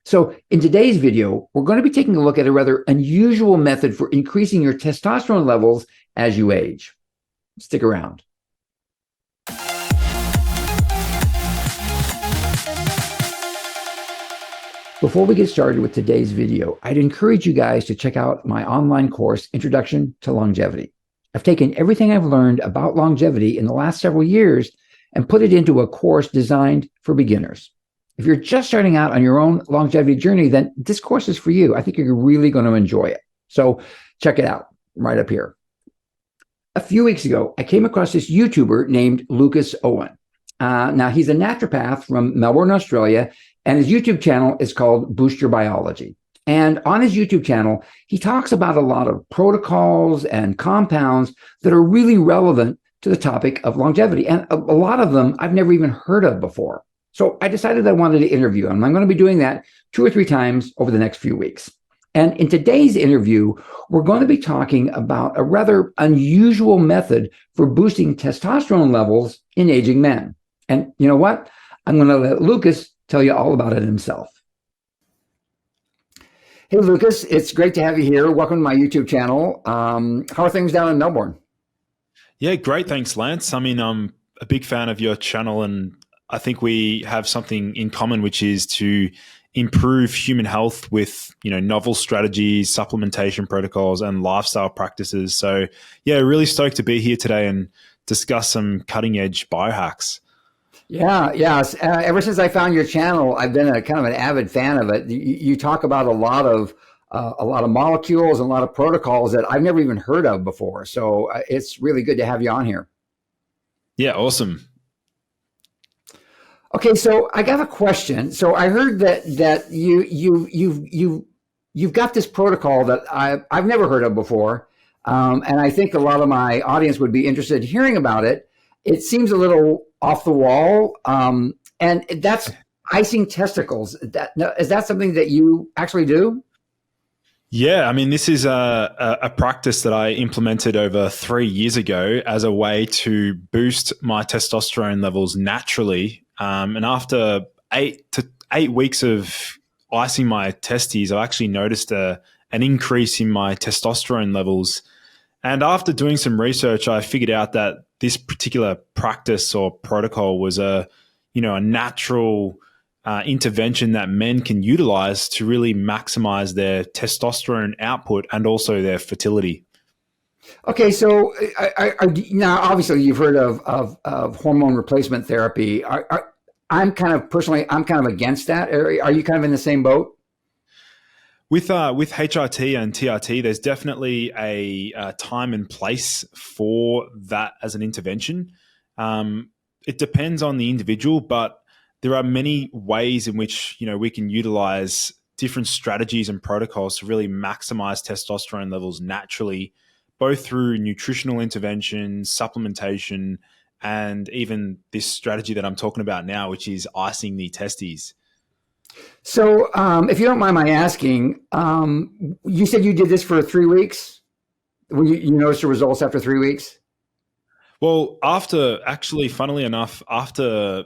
So in today's video, we're going to be taking a look at a rather unusual method for increasing your testosterone levels as you age. Stick around. Before we get started with today's video, I'd encourage you guys to check out my online course, Introduction to Longevity. I've taken everything I've learned about longevity in the last several years and put it into a course designed for beginners. If you're just starting out on your own longevity journey, then this course is for you. I think you're really going to enjoy it. So check it out right up here. A few weeks ago, I came across this YouTuber named Lucas Aoun. Now, he's a naturopath from Melbourne, Australia, and his YouTube channel is called Boost Your Biology. And on his YouTube channel, he talks about a lot of protocols and compounds that are really relevant to the topic of longevity. And a lot of them I've never even heard of before. So I decided I wanted to interview him. I'm going to be doing that 2 or 3 times over the next few weeks. And in today's interview, we're going to be talking about a rather unusual method for boosting testosterone levels in aging men. And you know what? I'm going to let Lucas tell you all about it himself. Hey, Lucas, it's great to have you here. Welcome to my YouTube channel. How are things down in Melbourne? Yeah, great. Thanks, Lance. I mean, I'm a big fan of your channel, and I think we have something in common, which is to improve human health with, novel strategies, supplementation protocols, and lifestyle practices. So yeah, really stoked to be here today and discuss some cutting edge biohacks. Yeah. Ever since I found your channel, I've been a kind of an avid fan of it. You talk about a lot of molecules and a lot of protocols that I've never even heard of before. So it's really good to have you on here. Yeah, awesome. Okay, so I got a question. So I heard that you've got this protocol that I've never heard of before, and I think a lot of my audience would be interested in hearing about it. It seems a little off the wall, and that's icing testicles. Is that something that you actually do? Yeah, I mean, this is a practice that I implemented over 3 years ago as a way to boost my testosterone levels naturally. And after 8 weeks of icing my testes, I actually noticed an increase in my testosterone levels. And after doing some research, I figured out that this particular practice or protocol was a natural intervention that men can utilize to really maximize their testosterone output and also their fertility. Okay, so now obviously you've heard of hormone replacement therapy. I'm kind of against that. Are you kind of in the same boat? With HRT and TRT, there's definitely a time and place for that as an intervention. It depends on the individual, but there are many ways in which we can utilize different strategies and protocols to really maximize testosterone levels naturally, both through nutritional intervention, supplementation, and even this strategy that I'm talking about now, which is icing the testes. So, if you don't mind my asking, you said you did this for 3 weeks. You noticed the results after 3 weeks? Well, funnily enough, after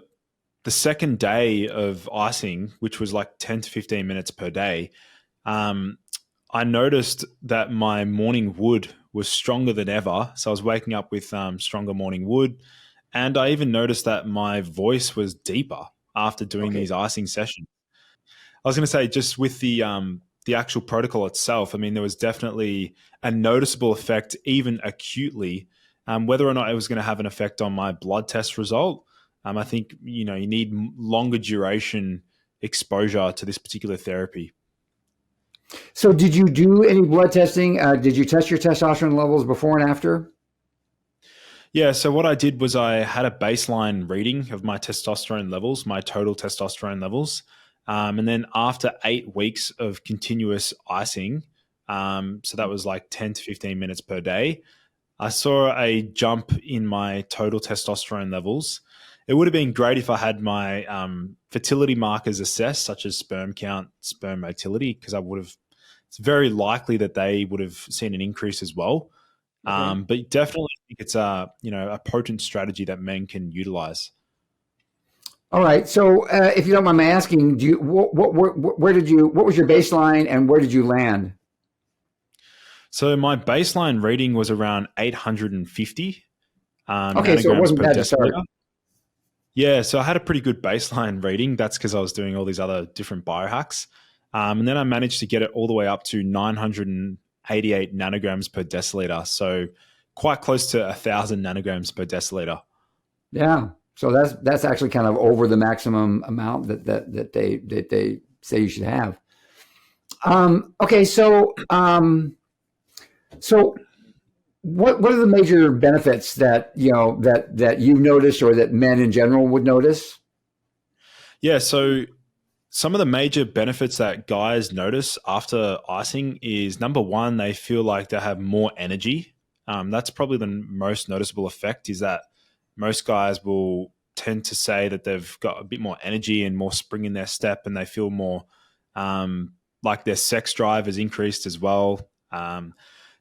the second day of icing, which was like 10 to 15 minutes per day, I noticed that my morning wood was stronger than ever. So I was waking up with stronger morning wood. And I even noticed that my voice was deeper after doing these icing sessions. I was going to say, just with the actual protocol itself, I mean, there was definitely a noticeable effect, even acutely. Whether or not it was going to have an effect on my blood test result, I think you need longer duration exposure to this particular therapy. So, did you do any blood testing? Did you test your testosterone levels before and after? Yeah, so what I did was I had a baseline reading of my testosterone levels, my total testosterone levels. And then after 8 weeks of continuous icing, so that was like 10 to 15 minutes per day, I saw a jump in my total testosterone levels. It would have been great if I had my fertility markers assessed, such as sperm count, sperm motility, because it's very likely that they would have seen an increase as well. But definitely think it's a potent strategy that men can utilize. All right. So, if you don't mind my asking, do you where did you what was your baseline and where did you land? So my baseline reading was around 850 Okay, so it nanograms wasn't per bad to start. deciliter. Yeah, so I had a pretty good baseline reading. That's because I was doing all these other different biohacks. And then I managed to get it all the way up to 988 nanograms per deciliter. So quite close to 1,000 nanograms per deciliter. Yeah. So that's actually kind of over the maximum amount that they say you should have. Okay, so what are the major benefits that that you've noticed or that men in general would notice? Yeah, so some of the major benefits that guys notice after icing is number one, they feel like they have more energy. That's probably the most noticeable effect is that most guys will tend to say that they've got a bit more energy and more spring in their step and they feel more like their sex drive has increased as well.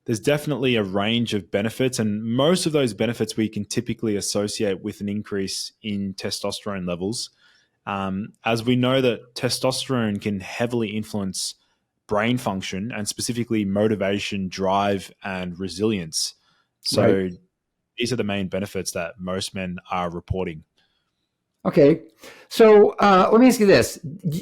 There's definitely a range of benefits, and most of those benefits we can typically associate with an increase in testosterone levels. As we know that testosterone can heavily influence brain function and specifically motivation, drive, and resilience. Right. So these are the main benefits that most men are reporting. Okay. So let me ask you this.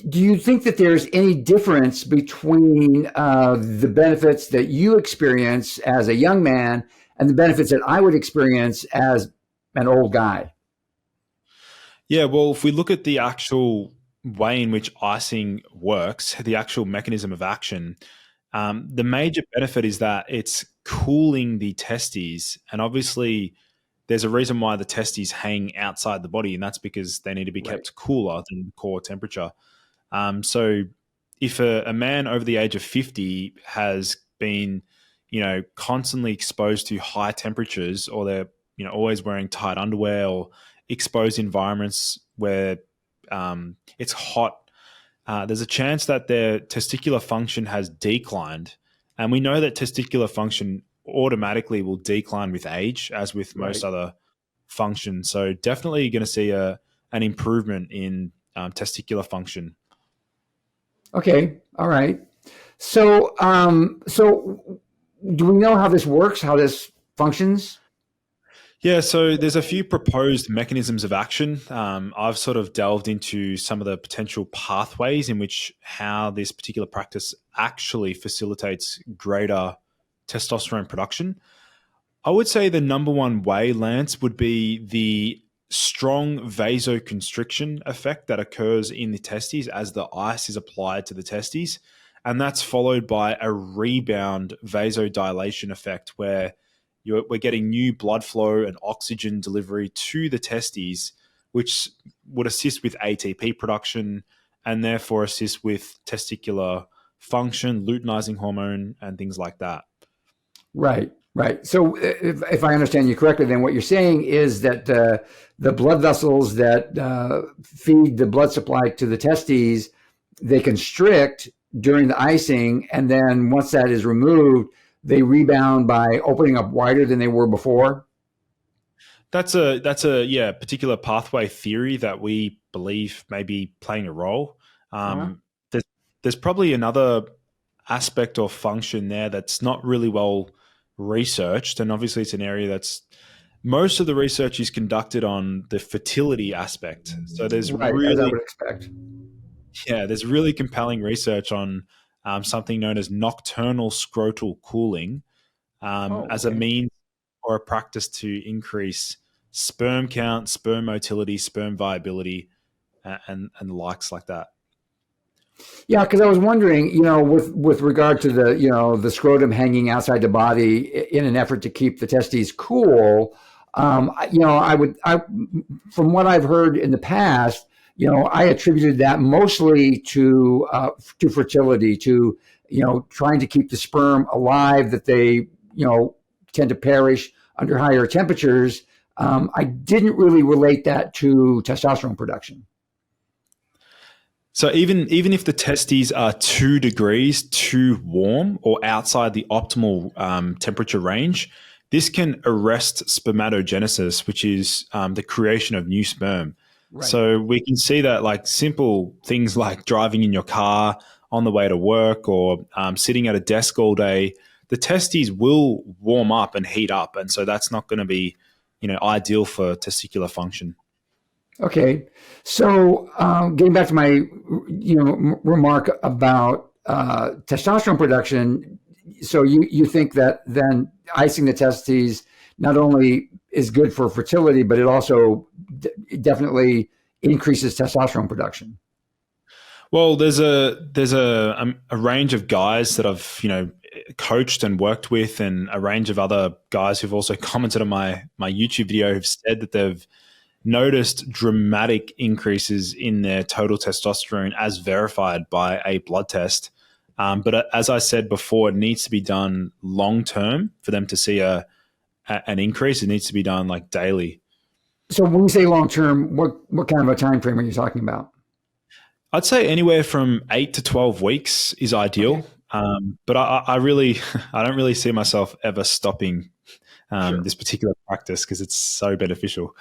Do you think that there's any difference between the benefits that you experience as a young man and the benefits that I would experience as an old guy? Yeah, well, if we look at the actual way in which icing works, the actual mechanism of action, the major benefit is that it's cooling the testes. And obviously, there's a reason why the testes hang outside the body, and that's because they need to be Right. kept cooler than core temperature. So, if a man over the age of 50 has been, constantly exposed to high temperatures, or they're, always wearing tight underwear or exposed environments where it's hot, there's a chance that their testicular function has declined. And we know that testicular function automatically will decline with age, as with most Right. other functions. So definitely going to see an improvement in testicular function. Okay. All right. So do we know how this works? How this functions? Yeah, so there's a few proposed mechanisms of action. I've sort of delved into some of the potential pathways in which how this particular practice actually facilitates greater testosterone production. I would say the number one way, Lance, would be the strong vasoconstriction effect that occurs in the testes as the ice is applied to the testes. And that's followed by a rebound vasodilation effect where we're getting new blood flow and oxygen delivery to the testes, which would assist with ATP production and therefore assist with testicular function, luteinizing hormone, and things like that. Right, right. So if I understand you correctly, then what you're saying is that the blood vessels that feed the blood supply to the testes, they constrict during the icing, and then once that is removed, they rebound by opening up wider than they were before. That's a particular pathway theory that we believe may be playing a role. Uh-huh. There's probably another aspect or function there that's not really well researched, and obviously it's an area that's most of the research is conducted on the fertility aspect. So Right, as I would expect. there's really compelling research on something known as nocturnal scrotal cooling Oh, as a okay. means or a practice to increase sperm count, sperm motility, sperm viability, and the likes like that. Yeah, because I was wondering, with regard to the scrotum hanging outside the body in an effort to keep the testes cool. From what I've heard in the past, I attributed that mostly to fertility, to trying to keep the sperm alive that they tend to perish under higher temperatures. I didn't really relate that to testosterone production. So even if the testes are 2 degrees too warm or outside the optimal temperature range, this can arrest spermatogenesis, which is the creation of new sperm. Right. So we can see that like simple things like driving in your car on the way to work or sitting at a desk all day, the testes will warm up and heat up. And so that's not going to be, ideal for testicular function. Okay. So getting back to my, remark about testosterone production. So you think that then icing the testes not only is good for fertility, but it also definitely increases testosterone production. Well, there's a range of guys that I've coached and worked with, and a range of other guys who've also commented on my YouTube video who've said that they've noticed dramatic increases in their total testosterone as verified by a blood test. But as I said before, it needs to be done long term for them to see an increase. It needs to be done like daily. So when we say long term, what kind of a time frame are you talking about? I'd say anywhere from 8 to 12 weeks is Okay. ideal. But I really, I don't really see myself ever stopping Sure. this particular practice because it's so beneficial.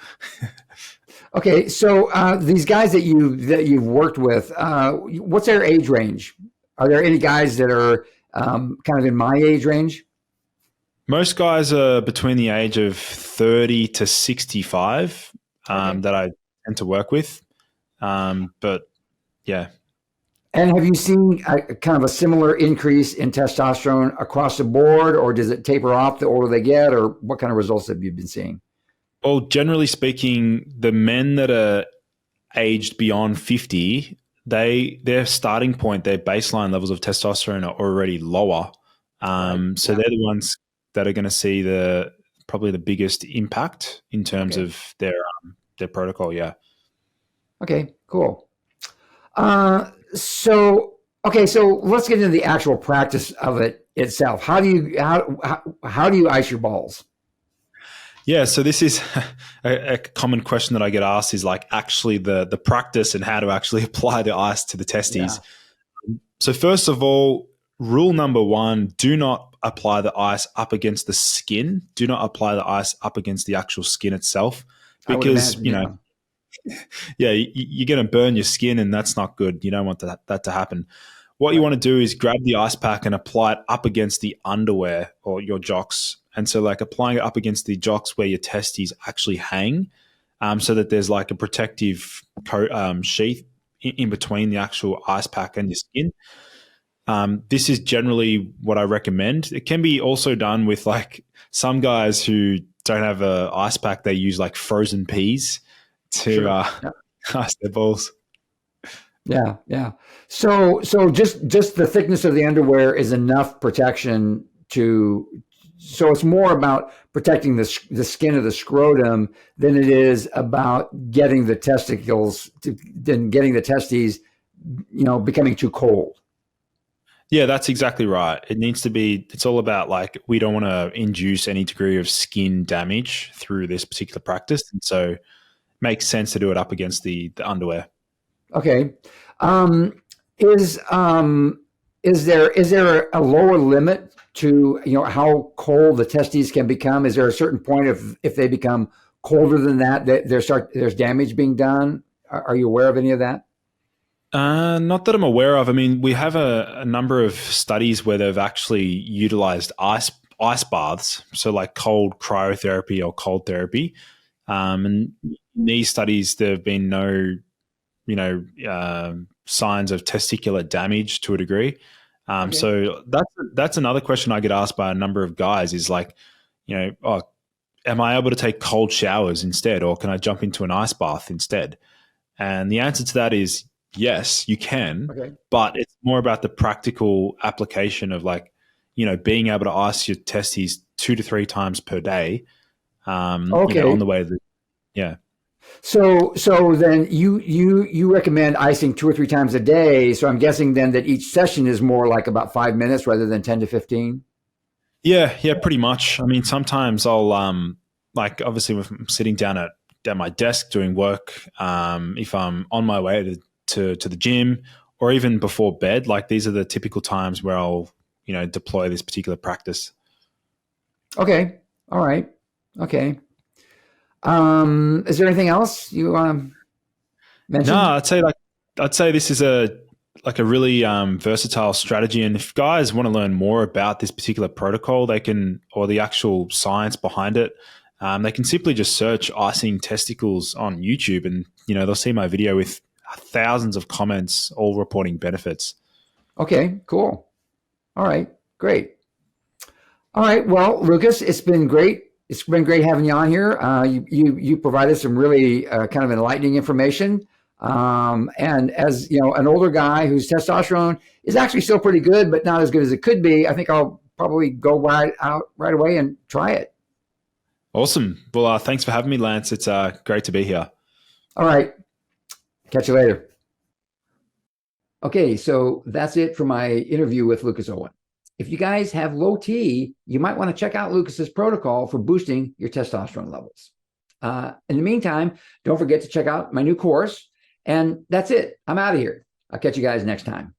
Okay, so these guys that you've worked with, what's their age range? Are there any guys that are kind of in my age range? Most guys are between the age of 30 to 65 Okay. that I tend to work with. But yeah. And have you seen kind of a similar increase in testosterone across the board, or does it taper off the older they get, or what kind of results have you been seeing? Well, generally speaking, the men that are aged beyond 50, their starting point, their baseline levels of testosterone are already lower. Right. So Yeah. they're the ones that are going to see probably the biggest impact in terms Okay. of their protocol. Yeah. Okay. Cool. So okay, so let's get into the actual practice of it itself. How do you ice your balls? Yeah, so this is a common question that I get asked is like actually the practice and how to actually apply the ice to the testes. Yeah, So first of all, rule number one, do not apply the ice up against the skin. Do not apply the ice up against the actual skin itself I would because, imagine. Yeah. yeah, you're going to burn your skin and that's not good. You don't want that to happen. What you Right. want to do is grab the ice pack and apply it up against the underwear or your jocks. And so, like applying it up against the jocks where your testes actually hang, so that there's like a protective sheath in between the actual ice pack and your skin. This is generally what I recommend. It can be also done with like some guys who don't have a ice pack. They use like frozen peas to Sure. Yeah. ice their balls. Yeah. Yeah. So just the thickness of the underwear is enough protection to. So it's more about protecting the skin of the scrotum than it is about getting the getting the testes, becoming too cold. Yeah, that's exactly right. It needs to be, it's all about like, we don't want to induce any degree of skin damage through this particular practice. And so it makes sense to do it up against the underwear. Okay. Um, is there a lower limit to how cold the testes can become? Is there a certain point if they become colder than that there's damage being done? Are you aware of any of that? Not that I'm aware of. I mean, we have a number of studies where they've actually utilized ice baths, so like cold cryotherapy or cold therapy. And in these studies, there have been no, signs of testicular damage to a degree. Okay. So that's another question I get asked by a number of guys is like, oh, am I able to take cold showers instead, or can I jump into an ice bath instead? And the answer to that is yes, you can, Okay. but it's more about the practical application of like, being able to ice your testes 2 to 3 times per day, on Okay. the way to yeah. So then you recommend icing 2 or 3 times a day. So I'm guessing then that each session is more like about 5 minutes rather than 10 to 15. Yeah, yeah, pretty much. I mean, sometimes I'll like obviously if I'm sitting down at my desk doing work, if I'm on my way to the gym or even before bed, like these are the typical times where I'll, deploy this particular practice. Okay. All right. Okay. Is there anything else you want to? No, mentioned? I'd say this is a really versatile strategy. And if guys want to learn more about this particular protocol, they can, or the actual science behind it, they can simply just search icing testicles on YouTube, and they'll see my video with thousands of comments, all reporting benefits. Okay, cool. All right, great. All right, well, Lucas, it's been great. It's been great having you on here. You provided some really kind of enlightening information. And as you know, an older guy whose testosterone is actually still pretty good, but not as good as it could be, I think I'll probably go right away and try it. Awesome. Well, thanks for having me, Lance. It's great to be here. All right, catch you later. Okay, so that's it for my interview with Lucas Aoun. If you guys have low T, you might want to check out Lucas's protocol for boosting your testosterone levels. In the meantime, don't forget to check out my new course. And that's it. I'm out of here. I'll catch you guys next time.